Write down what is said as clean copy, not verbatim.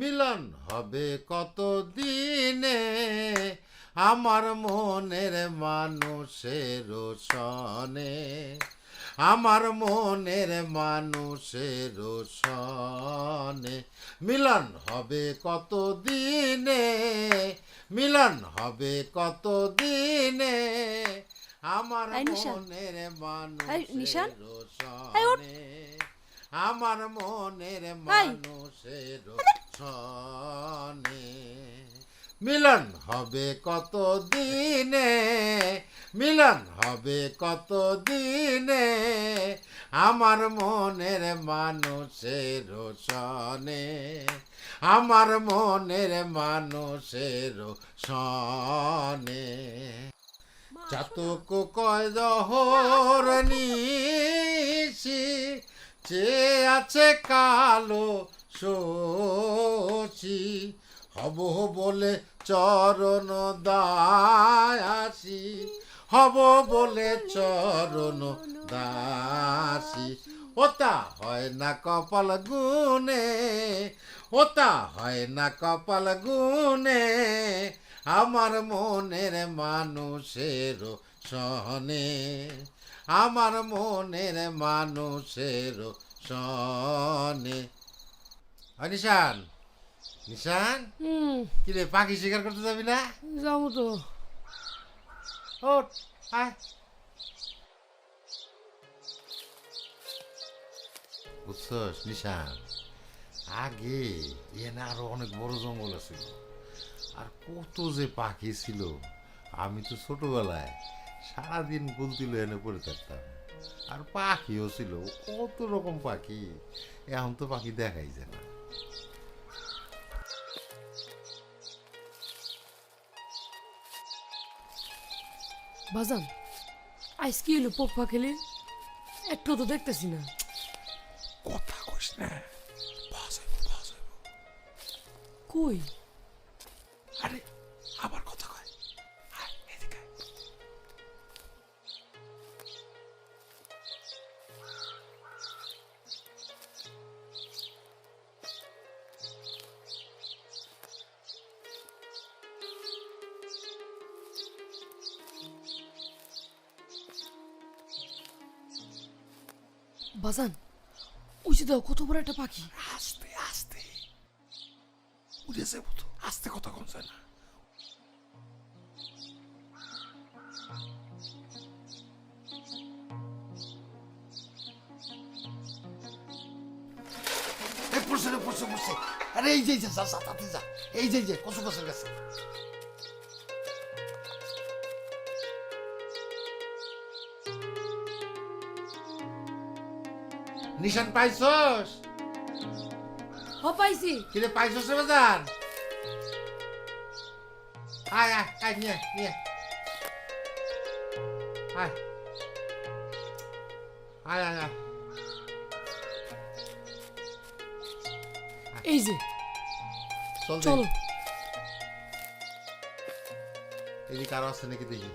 মিলন হবে কত দিনে আমার মনের মানুষের সনে, আমার মনের মানুষের সনে। মিলন হবে কত দিনে, মিলন হবে কত দিনে আমার এই নিশান, মনের এই নিশান, মানুষের এই উঠ, সনে, আমার মনের এই মানুষের সনে। মিলন হবে কত দিনে, মিলন হবে কত দিনে আমার মনের মানুষের সনে, আমার মনের মানুষের সনে। চাতক কয় দহর নিশি চেয়ে আছে কালো শশী, হব বলে চরণ দাসী, হব বলে চরণ দাসী। ওটা হয় না কপাল গুনে, ওটা হয় না কপাল গুনে আমার মনের মানুষের সনে, আমার মনের মানুষের সনে। নিশান, নিশান, কিরে পাখি শিকার করতে যাবি না? যাবো তো। ওঠ, আয়। বুঝছস নিশান, আগে এখানে আরো অনেক বড় জঙ্গল আছিল, আর কত যে পাখি ছিল। আমি তো ছোটবেলায় সারাদিন গুলতিল এনে পড়ে থাকতাম, আর পাখিও ছিল কত রকম পাখি। এখন তো পাখি দেখাই যায় না। বাজান, আইস কি হলো পোক পাখিলে? একটু তো দেখতেছি না। কথা কইস না, কই? আরে আবার কথা কয়। আয়, এদিকে আয়। বাজান, ওই যে দাও কত বড় একটা পাখি। আস্তে আস্তে উড়ে যাবো তো, আস্তে কথা কম যায় না। পড়ছে রে, পড়ছে পড়ছে। আরে এই যে যা যা তাতে যা, এই যে কচু গাছের কাছে। নিশান পাইছস? হ পাইছি। কিরে পাইছস রে বাজান? আয় আয় আয়, নিয়ে নিয়ে আয়, আয় আয় আয়। এই যে চল চলো। এদিকে আরো আছে নাকি দেখি।